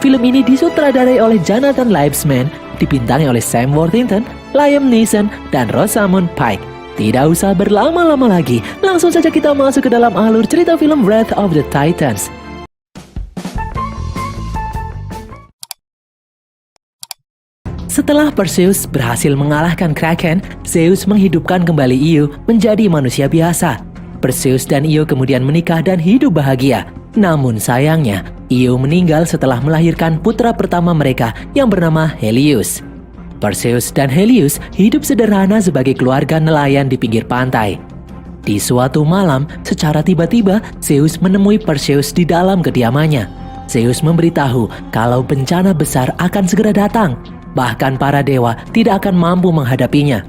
Film ini disutradarai oleh Jonathan Liebesman, dibintangi oleh Sam Worthington, Liam Neeson, dan Rosamund Pike. Tidak usah berlama-lama lagi, langsung saja kita masuk ke dalam alur cerita film Wrath of the Titans. Setelah Perseus berhasil mengalahkan Kraken, Zeus menghidupkan kembali Io menjadi manusia biasa. Perseus dan Io kemudian menikah dan hidup bahagia. Namun sayangnya, Io meninggal setelah melahirkan putra pertama mereka yang bernama Helios. Perseus dan Helios hidup sederhana sebagai keluarga nelayan di pinggir pantai. Di suatu malam, secara tiba-tiba Zeus menemui Perseus di dalam kediamannya. Zeus memberitahu kalau bencana besar akan segera datang. Bahkan para dewa tidak akan mampu menghadapinya.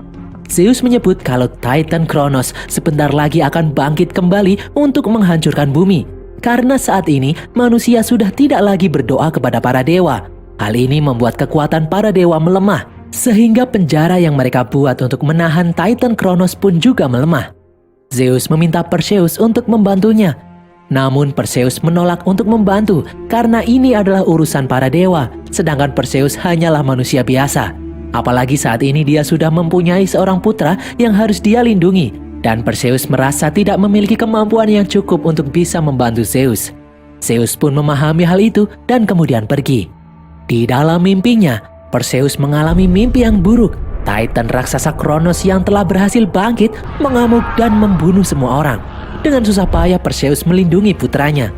Zeus menyebut kalau Titan Kronos sebentar lagi akan bangkit kembali untuk menghancurkan bumi. Karena saat ini manusia sudah tidak lagi berdoa kepada para dewa. Hal ini membuat kekuatan para dewa melemah, sehingga penjara yang mereka buat untuk menahan Titan Kronos pun juga melemah. Zeus meminta Perseus untuk membantunya. Namun Perseus menolak untuk membantu karena ini adalah urusan para dewa, sedangkan Perseus hanyalah manusia biasa. Apalagi saat ini dia sudah mempunyai seorang putra yang harus dia lindungi, dan Perseus merasa tidak memiliki kemampuan yang cukup untuk bisa membantu Zeus. Zeus pun memahami hal itu dan kemudian pergi. Di dalam mimpinya, Perseus mengalami mimpi yang buruk. Titan raksasa Kronos yang telah berhasil bangkit mengamuk dan membunuh semua orang. Dengan susah payah Perseus melindungi putranya.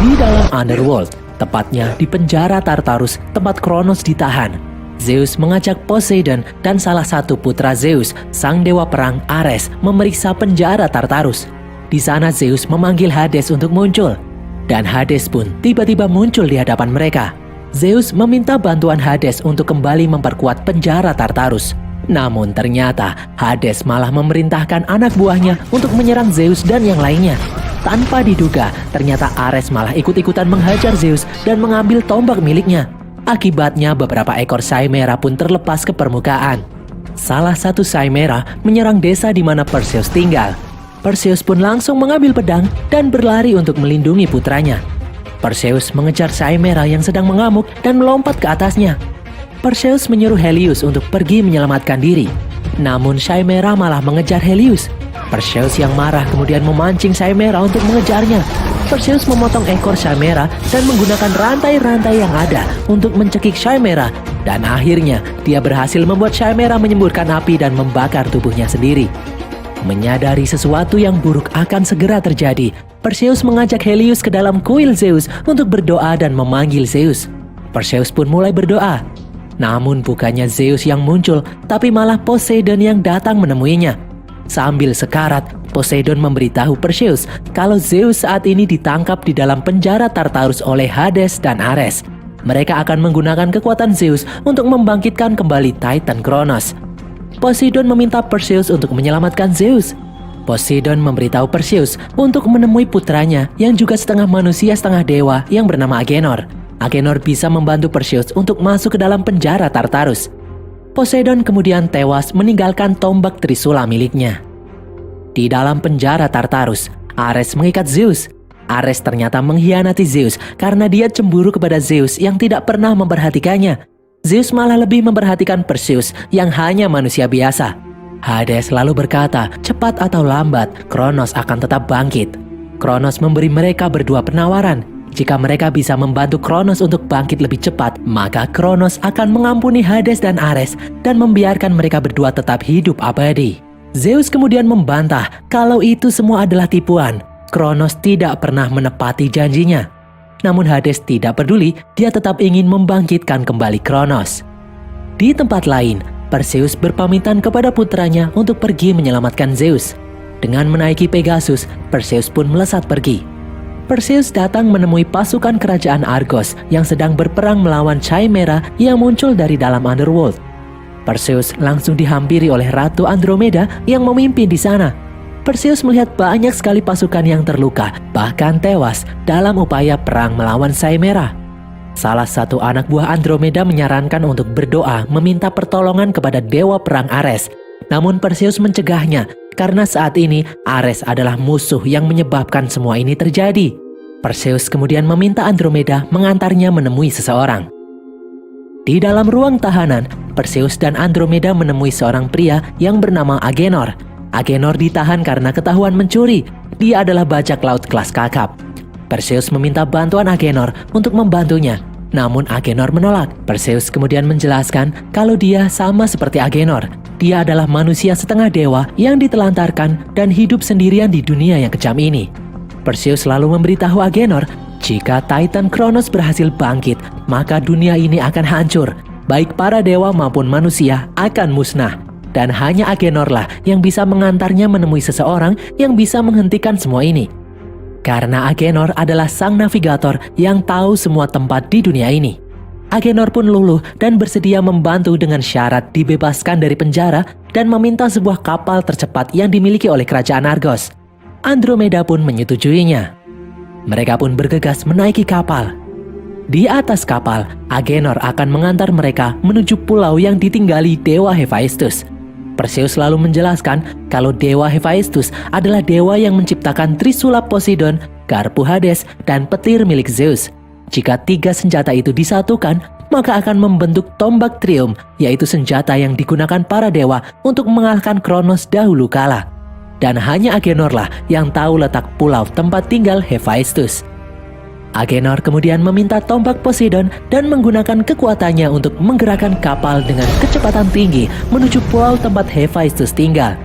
Di dalam Underworld, tepatnya di penjara Tartarus tempat Kronos ditahan, Zeus mengajak Poseidon dan salah satu putra Zeus, sang dewa perang Ares, memeriksa penjara Tartarus. Di sana Zeus memanggil Hades untuk muncul, dan Hades pun tiba-tiba muncul di hadapan mereka. Zeus meminta bantuan Hades untuk kembali memperkuat penjara Tartarus. Namun ternyata Hades malah memerintahkan anak buahnya untuk menyerang Zeus dan yang lainnya. Tanpa diduga, ternyata Ares malah ikut-ikutan menghajar Zeus dan mengambil tombak miliknya. Akibatnya beberapa ekor Chimera pun terlepas ke permukaan. Salah satu Chimera menyerang desa di mana Perseus tinggal. Perseus pun langsung mengambil pedang dan berlari untuk melindungi putranya. Perseus mengejar Chimera yang sedang mengamuk dan melompat ke atasnya. Perseus menyuruh Helios untuk pergi menyelamatkan diri. Namun Chimera malah mengejar Helios. Perseus yang marah kemudian memancing Chimera untuk mengejarnya. Perseus memotong ekor Chimera dan menggunakan rantai-rantai yang ada untuk mencekik Chimera. Dan akhirnya dia berhasil membuat Chimera menyemburkan api dan membakar tubuhnya sendiri. Menyadari sesuatu yang buruk akan segera terjadi, Perseus mengajak Helios ke dalam kuil Zeus untuk berdoa dan memanggil Zeus. Perseus pun mulai berdoa. Namun bukannya Zeus yang muncul, tapi malah Poseidon yang datang menemuinya. Sambil sekarat, Poseidon memberitahu Perseus kalau Zeus saat ini ditangkap di dalam penjara Tartarus oleh Hades dan Ares. Mereka akan menggunakan kekuatan Zeus untuk membangkitkan kembali Titan Kronos. Poseidon meminta Perseus untuk menyelamatkan Zeus. Poseidon memberitahu Perseus untuk menemui putranya yang juga setengah manusia setengah dewa yang bernama Agenor. Agenor bisa membantu Perseus untuk masuk ke dalam penjara Tartarus. Poseidon kemudian tewas meninggalkan tombak Trisula miliknya. Di dalam penjara Tartarus, Ares mengikat Zeus. Ares ternyata mengkhianati Zeus karena dia cemburu kepada Zeus yang tidak pernah memperhatikannya. Zeus malah lebih memperhatikan Perseus yang hanya manusia biasa. Hades lalu berkata, cepat atau lambat, Kronos akan tetap bangkit. Kronos memberi mereka berdua penawaran. Jika mereka bisa membantu Kronos untuk bangkit lebih cepat, maka Kronos akan mengampuni Hades dan Ares dan membiarkan mereka berdua tetap hidup abadi. Zeus kemudian membantah kalau itu semua adalah tipuan. Kronos tidak pernah menepati janjinya. Namun Hades tidak peduli, dia tetap ingin membangkitkan kembali Kronos. Di tempat lain, Perseus berpamitan kepada putranya untuk pergi menyelamatkan Zeus. Dengan menaiki Pegasus, Perseus pun melesat pergi. Perseus datang menemui pasukan kerajaan Argos yang sedang berperang melawan Chimera yang muncul dari dalam Underworld. Perseus langsung dihampiri oleh Ratu Andromeda yang memimpin di sana. Perseus melihat banyak sekali pasukan yang terluka, bahkan tewas dalam upaya perang melawan Chimera. Salah satu anak buah Andromeda menyarankan untuk berdoa meminta pertolongan kepada dewa perang Ares. Namun Perseus mencegahnya karena saat ini Ares adalah musuh yang menyebabkan semua ini terjadi. Perseus kemudian meminta Andromeda mengantarnya menemui seseorang. Di dalam ruang tahanan, Perseus dan Andromeda menemui seorang pria yang bernama Agenor. Agenor ditahan karena ketahuan mencuri. Dia adalah bajak laut kelas kakap. Perseus meminta bantuan Agenor untuk membantunya. Namun Agenor menolak. Perseus kemudian menjelaskan kalau dia sama seperti Agenor. Dia adalah manusia setengah dewa yang ditelantarkan dan hidup sendirian di dunia yang kejam ini. Perseus lalu memberitahu Agenor, jika Titan Kronos berhasil bangkit, maka dunia ini akan hancur. Baik para dewa maupun manusia akan musnah. Dan hanya Agenor lah yang bisa mengantarnya menemui seseorang yang bisa menghentikan semua ini. Karena Agenor adalah sang navigator yang tahu semua tempat di dunia ini. Agenor pun luluh dan bersedia membantu dengan syarat dibebaskan dari penjara dan meminta sebuah kapal tercepat yang dimiliki oleh kerajaan Argos. Andromeda pun menyetujuinya. Mereka pun bergegas menaiki kapal. Di atas kapal, Agenor akan mengantar mereka menuju pulau yang ditinggali Dewa Hephaestus. Perseus lalu menjelaskan kalau Dewa Hephaestus adalah dewa yang menciptakan Trisula Poseidon, garpu Hades, dan petir milik Zeus. Jika 3 senjata itu disatukan, maka akan membentuk tombak Trium, yaitu senjata yang digunakan para dewa untuk mengalahkan Kronos dahulu kala. Dan hanya Agenor lah yang tahu letak pulau tempat tinggal Hephaestus. Agenor kemudian meminta tombak Poseidon dan menggunakan kekuatannya untuk menggerakkan kapal dengan kecepatan tinggi menuju pulau tempat Hephaestus tinggal.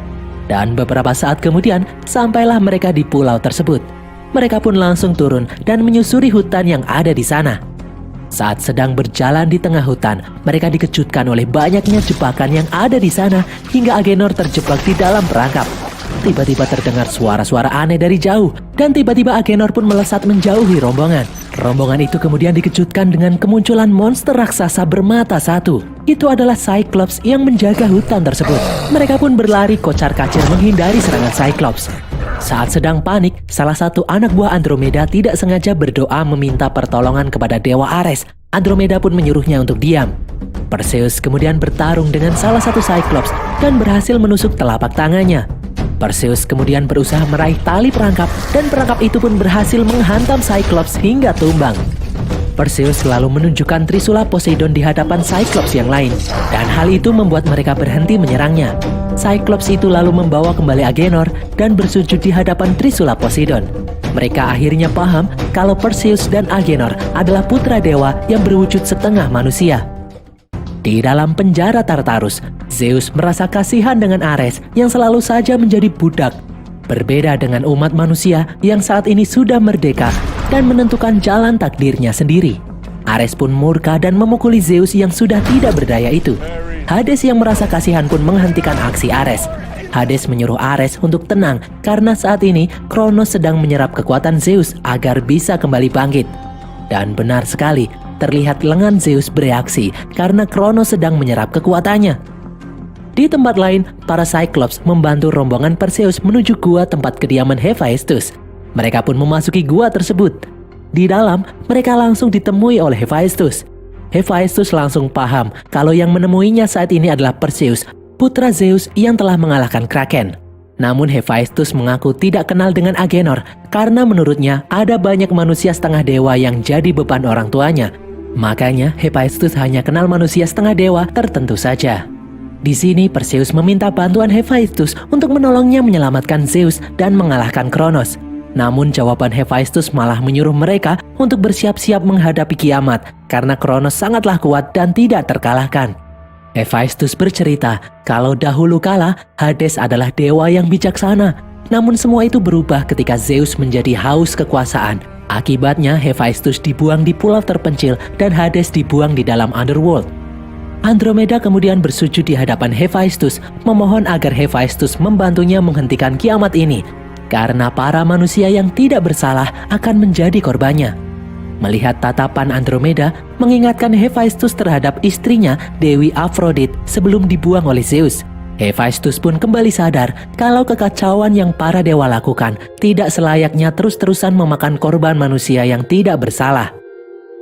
Dan beberapa saat kemudian, sampailah mereka di pulau tersebut. Mereka pun langsung turun dan menyusuri hutan yang ada di sana. Saat sedang berjalan di tengah hutan, mereka dikejutkan oleh banyaknya jebakan yang ada di sana hingga Agenor terjebak di dalam perangkap. Tiba-tiba terdengar suara-suara aneh dari jauh, dan tiba-tiba Agenor pun melesat menjauhi rombongan. Rombongan itu kemudian dikejutkan dengan kemunculan monster raksasa bermata satu. Itu adalah Cyclops yang menjaga hutan tersebut. Mereka pun berlari kocar-kacir menghindari serangan Cyclops. Saat sedang panik, salah satu anak buah Andromeda tidak sengaja berdoa meminta pertolongan kepada Dewa Ares. Andromeda pun menyuruhnya untuk diam. Perseus kemudian bertarung dengan salah satu Cyclops dan berhasil menusuk telapak tangannya. Perseus kemudian berusaha meraih tali perangkap dan perangkap itu pun berhasil menghantam Cyclops hingga tumbang. Perseus lalu menunjukkan Trisula Poseidon di hadapan Cyclops yang lain, dan hal itu membuat mereka berhenti menyerangnya. Cyclops itu lalu membawa kembali Agenor dan bersujud di hadapan Trisula Poseidon. Mereka akhirnya paham kalau Perseus dan Agenor adalah putra dewa yang berwujud setengah manusia. Di dalam penjara Tartarus, Zeus merasa kasihan dengan Ares yang selalu saja menjadi budak. Berbeda dengan umat manusia yang saat ini sudah merdeka dan menentukan jalan takdirnya sendiri. Ares pun murka dan memukuli Zeus yang sudah tidak berdaya itu. Hades yang merasa kasihan pun menghentikan aksi Ares. Hades menyuruh Ares untuk tenang karena saat ini Kronos sedang menyerap kekuatan Zeus agar bisa kembali bangkit. Dan benar sekali, terlihat lengan Zeus bereaksi karena Kronos sedang menyerap kekuatannya. Di tempat lain, para Cyclops membantu rombongan Perseus menuju gua tempat kediaman Hephaestus. Mereka pun memasuki gua tersebut. Di dalam, mereka langsung ditemui oleh Hephaestus. Hephaestus langsung paham kalau yang menemuinya saat ini adalah Perseus, putra Zeus yang telah mengalahkan Kraken. Namun Hephaestus mengaku tidak kenal dengan Agenor karena menurutnya ada banyak manusia setengah dewa yang jadi beban orang tuanya. Makanya Hephaestus hanya kenal manusia setengah dewa tertentu saja. Di sini Perseus meminta bantuan Hephaestus untuk menolongnya menyelamatkan Zeus dan mengalahkan Kronos. Namun jawaban Hephaestus malah menyuruh mereka untuk bersiap-siap menghadapi kiamat karena Kronos sangatlah kuat dan tidak terkalahkan. Hephaestus bercerita kalau dahulu kala Hades adalah dewa yang bijaksana. Namun semua itu berubah ketika Zeus menjadi haus kekuasaan. Akibatnya Hephaestus dibuang di pulau terpencil dan Hades dibuang di dalam underworld. Andromeda kemudian bersujud di hadapan Hephaestus memohon agar Hephaestus membantunya menghentikan kiamat ini karena para manusia yang tidak bersalah akan menjadi korbannya. Melihat tatapan Andromeda mengingatkan Hephaestus terhadap istrinya Dewi Aphrodite sebelum dibuang oleh Zeus. Hephaestus pun kembali sadar kalau kekacauan yang para dewa lakukan tidak selayaknya terus-terusan memakan korban manusia yang tidak bersalah.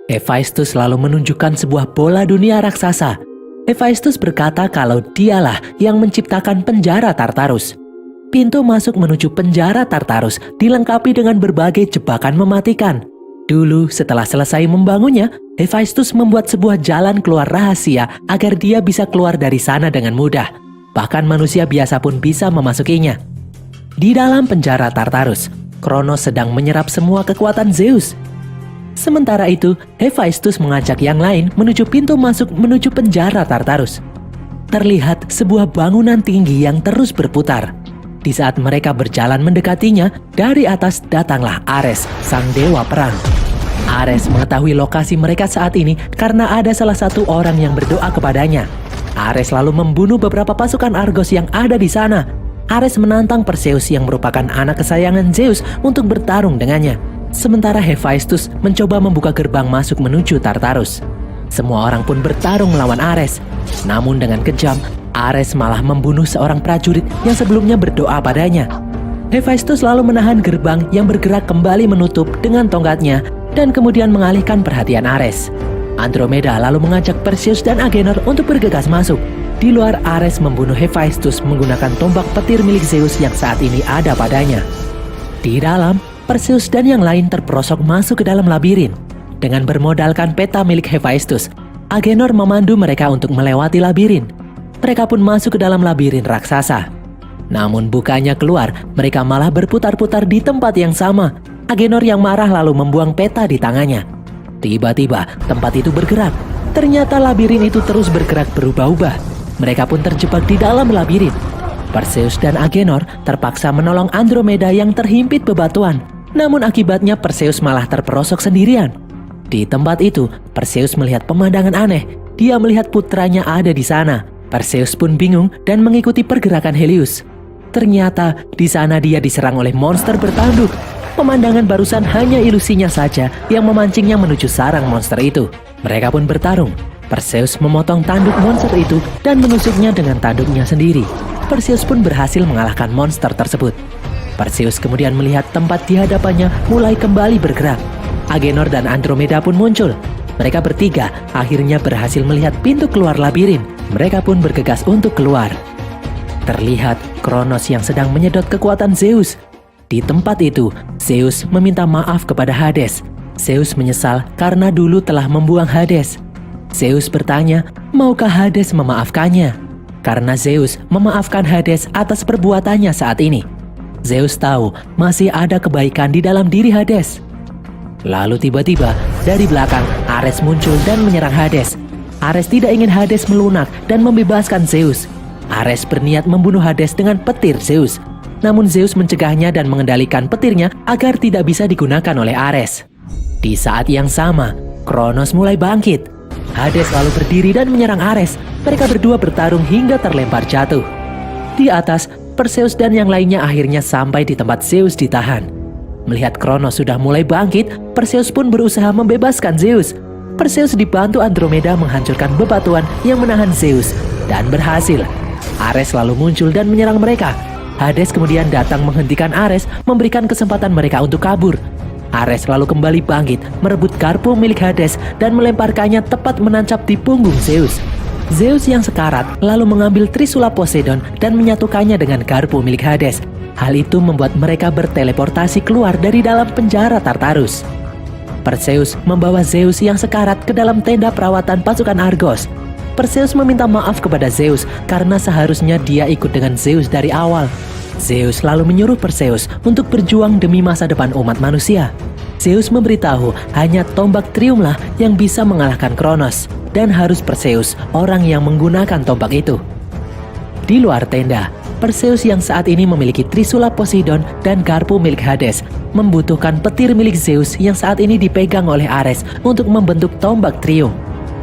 Hephaestus lalu menunjukkan sebuah bola dunia raksasa. Hephaestus berkata kalau dialah yang menciptakan penjara Tartarus. Pintu masuk menuju penjara Tartarus dilengkapi dengan berbagai jebakan mematikan. Dulu setelah selesai membangunnya, Hephaestus membuat sebuah jalan keluar rahasia agar dia bisa keluar dari sana dengan mudah. Bahkan manusia biasa pun bisa memasukinya. Di dalam penjara Tartarus, Kronos sedang menyerap semua kekuatan Zeus. Sementara itu, Hephaestus mengajak yang lain menuju pintu masuk menuju penjara Tartarus. Terlihat sebuah bangunan tinggi yang terus berputar. Di saat mereka berjalan mendekatinya, dari atas datanglah Ares, sang dewa perang. Ares mengetahui lokasi mereka saat ini karena ada salah satu orang yang berdoa kepadanya. Ares lalu membunuh beberapa pasukan Argos yang ada di sana. Ares menantang Perseus yang merupakan anak kesayangan Zeus untuk bertarung dengannya. Sementara Hephaestus mencoba membuka gerbang masuk menuju Tartarus. Semua orang pun bertarung melawan Ares. Namun dengan kejam, Ares malah membunuh seorang prajurit yang sebelumnya berdoa padanya. Hephaestus lalu menahan gerbang yang bergerak kembali menutup dengan tongkatnya dan kemudian mengalihkan perhatian Ares. Andromeda lalu mengajak Perseus dan Agenor untuk bergegas masuk. Di luar, Ares membunuh Hephaestus menggunakan tombak petir milik Zeus yang saat ini ada padanya. Di dalam, Perseus dan yang lain terperosok masuk ke dalam labirin. Dengan bermodalkan peta milik Hephaestus, Agenor memandu mereka untuk melewati labirin. Mereka pun masuk ke dalam labirin raksasa. Namun bukannya keluar, mereka malah berputar-putar di tempat yang sama. Agenor yang marah lalu membuang peta di tangannya. Tiba-tiba tempat itu bergerak. Ternyata labirin itu terus bergerak berubah-ubah. Mereka pun terjebak di dalam labirin. Perseus dan Agenor terpaksa menolong Andromeda yang terhimpit bebatuan. Namun akibatnya Perseus malah terperosok sendirian. Di tempat itu, Perseus melihat pemandangan aneh. Dia melihat putranya ada di sana. Perseus pun bingung dan mengikuti pergerakan Helios. Ternyata di sana dia diserang oleh monster bertanduk. Pemandangan barusan hanya ilusinya saja yang memancingnya menuju sarang monster itu. Mereka pun bertarung. Perseus memotong tanduk monster itu dan menusuknya dengan tanduknya sendiri. Perseus pun berhasil mengalahkan monster tersebut. Perseus kemudian melihat tempat di hadapannya mulai kembali bergerak. Agenor dan Andromeda pun muncul. Mereka bertiga akhirnya berhasil melihat pintu keluar labirin. Mereka pun bergegas untuk keluar. Terlihat Kronos yang sedang menyedot kekuatan Zeus. Di tempat itu, Zeus meminta maaf kepada Hades. Zeus menyesal karena dulu telah membuang Hades. Zeus bertanya, maukah Hades memaafkannya? Karena Zeus memaafkan Hades atas perbuatannya saat ini. Zeus tahu masih ada kebaikan di dalam diri Hades. Lalu tiba-tiba dari belakang Ares muncul dan menyerang Hades. Ares tidak ingin Hades melunak dan membebaskan Zeus. Ares berniat membunuh Hades dengan petir Zeus. Namun Zeus mencegahnya dan mengendalikan petirnya agar tidak bisa digunakan oleh Ares. Di saat yang sama, Kronos mulai bangkit. Hades lalu berdiri dan menyerang Ares. Mereka berdua bertarung hingga terlempar jatuh. Di atas, Perseus dan yang lainnya akhirnya sampai di tempat Zeus ditahan. Melihat Kronos sudah mulai bangkit, Perseus pun berusaha membebaskan Zeus. Perseus dibantu Andromeda menghancurkan bebatuan yang menahan Zeus dan berhasil. Ares lalu muncul dan menyerang mereka. Hades kemudian datang menghentikan Ares, memberikan kesempatan mereka untuk kabur. Ares lalu kembali bangkit, merebut garpu milik Hades dan melemparkannya tepat menancap di punggung Zeus. Zeus yang sekarat lalu mengambil Trisula Poseidon dan menyatukannya dengan garpu milik Hades. Hal itu membuat mereka berteleportasi keluar dari dalam penjara Tartarus. Perseus membawa Zeus yang sekarat ke dalam tenda perawatan pasukan Argos. Perseus meminta maaf kepada Zeus karena seharusnya dia ikut dengan Zeus dari awal. Zeus lalu menyuruh Perseus untuk berjuang demi masa depan umat manusia. Zeus memberitahu hanya tombak Triumlah yang bisa mengalahkan Kronos dan harus Perseus orang yang menggunakan tombak itu. Di luar tenda, Perseus yang saat ini memiliki Trisula Poseidon dan garpu milik Hades membutuhkan petir milik Zeus yang saat ini dipegang oleh Ares untuk membentuk tombak Trium.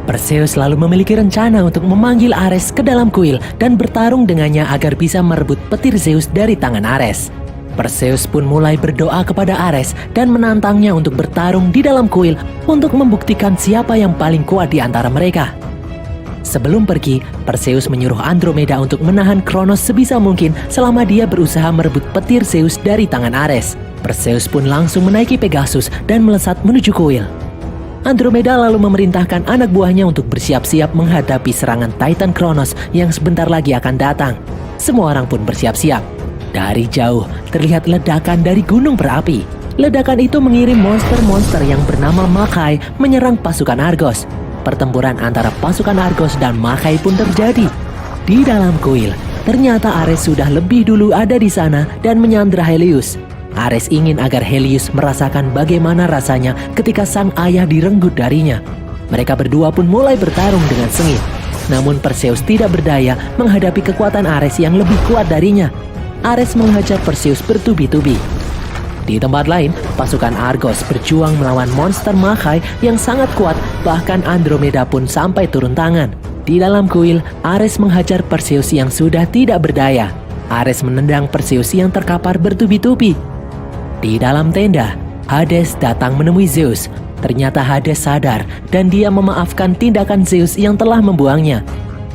Perseus lalu memiliki rencana untuk memanggil Ares ke dalam kuil dan bertarung dengannya agar bisa merebut petir Zeus dari tangan Ares. Perseus pun mulai berdoa kepada Ares dan menantangnya untuk bertarung di dalam kuil untuk membuktikan siapa yang paling kuat di antara mereka. Sebelum pergi, Perseus menyuruh Andromeda untuk menahan Kronos sebisa mungkin selama dia berusaha merebut petir Zeus dari tangan Ares. Perseus pun langsung menaiki Pegasus dan melesat menuju kuil. Andromeda lalu memerintahkan anak buahnya untuk bersiap-siap menghadapi serangan Titan Kronos yang sebentar lagi akan datang. Semua orang pun bersiap-siap. Dari jauh, terlihat ledakan dari gunung berapi. Ledakan itu mengirim monster-monster yang bernama Makai menyerang pasukan Argos. Pertempuran antara pasukan Argos dan Makai pun terjadi. Di dalam kuil, ternyata Ares sudah lebih dulu ada di sana dan menyandra Helios. Ares ingin agar Helios merasakan bagaimana rasanya ketika sang ayah direnggut darinya. Mereka berdua pun mulai bertarung dengan sengit. Namun Perseus tidak berdaya menghadapi kekuatan Ares yang lebih kuat darinya. Ares menghajar Perseus bertubi-tubi. Di tempat lain, pasukan Argos berjuang melawan monster Makai yang sangat kuat, bahkan Andromeda pun sampai turun tangan. Di dalam kuil, Ares menghajar Perseus yang sudah tidak berdaya. Ares menendang Perseus yang terkapar bertubi-tubi. Di dalam tenda, Hades datang menemui Zeus. Ternyata Hades sadar dan dia memaafkan tindakan Zeus yang telah membuangnya.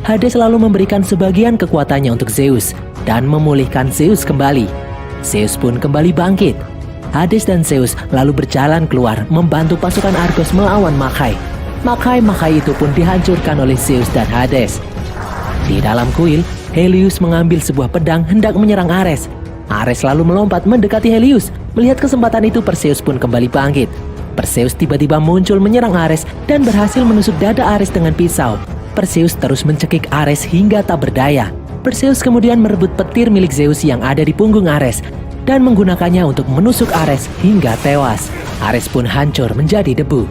Hades lalu memberikan sebagian kekuatannya untuk Zeus dan memulihkan Zeus kembali. Zeus pun kembali bangkit. Hades dan Zeus lalu berjalan keluar membantu pasukan Argos melawan Makai. Makai itu pun dihancurkan oleh Zeus dan Hades. Di dalam kuil, Helios mengambil sebuah pedang hendak menyerang Ares. Ares lalu melompat mendekati Helios. Melihat kesempatan itu, Perseus pun kembali bangkit. Perseus tiba-tiba muncul menyerang Ares dan berhasil menusuk dada Ares dengan pisau. Perseus terus mencekik Ares hingga tak berdaya. Perseus kemudian merebut petir milik Zeus yang ada di punggung Ares dan menggunakannya untuk menusuk Ares hingga tewas. Ares pun hancur menjadi debu.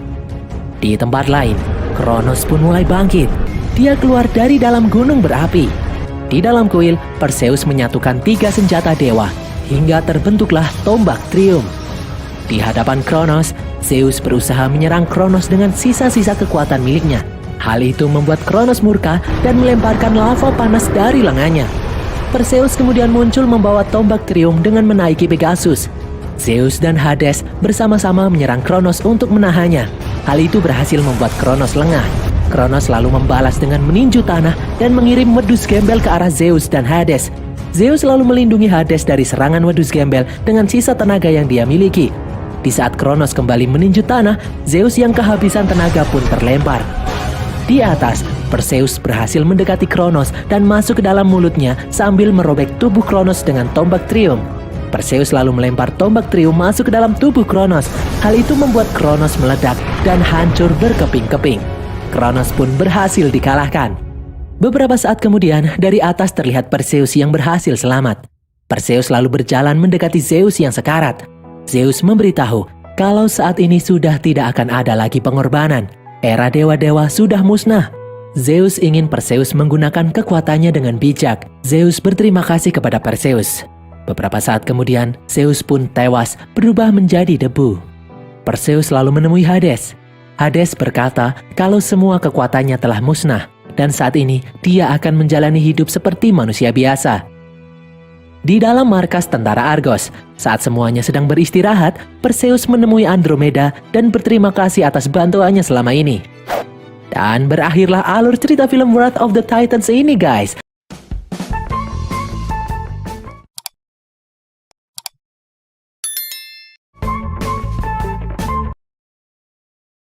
Di tempat lain, Kronos pun mulai bangkit. Dia keluar dari dalam gunung berapi. Di dalam kuil, Perseus menyatukan 3 senjata dewa hingga terbentuklah tombak Trium. Di hadapan Kronos, Zeus berusaha menyerang Kronos dengan sisa-sisa kekuatan miliknya. Hal itu membuat Kronos murka dan melemparkan lava panas dari lengannya. Perseus kemudian muncul membawa tombak Trium dengan menaiki Pegasus. Zeus dan Hades bersama-sama menyerang Kronos untuk menahannya. Hal itu berhasil membuat Kronos lengah. Kronos lalu membalas dengan meninju tanah dan mengirim wedus gembel ke arah Zeus dan Hades. Zeus lalu melindungi Hades dari serangan wedus gembel dengan sisa tenaga yang dia miliki. Di saat Kronos kembali meninju tanah, Zeus yang kehabisan tenaga pun terlempar. Di atas, Perseus berhasil mendekati Kronos dan masuk ke dalam mulutnya sambil merobek tubuh Kronos dengan tombak Trium. Perseus lalu melempar tombak Trium masuk ke dalam tubuh Kronos. Hal itu membuat Kronos meledak dan hancur berkeping-keping. Kronos pun berhasil dikalahkan. Beberapa saat kemudian, dari atas terlihat Perseus yang berhasil selamat. Perseus lalu berjalan mendekati Zeus yang sekarat. Zeus memberitahu kalau saat ini sudah tidak akan ada lagi pengorbanan. Era dewa-dewa sudah musnah. Zeus ingin Perseus menggunakan kekuatannya dengan bijak. Zeus berterima kasih kepada Perseus. Beberapa saat kemudian, Zeus pun tewas berubah menjadi debu. Perseus lalu menemui Hades. Hades berkata kalau semua kekuatannya telah musnah dan saat ini dia akan menjalani hidup seperti manusia biasa. Di dalam markas tentara Argos, saat semuanya sedang beristirahat, Perseus menemui Andromeda dan berterima kasih atas bantuannya selama ini. Dan berakhirlah alur cerita film Wrath of the Titans ini guys.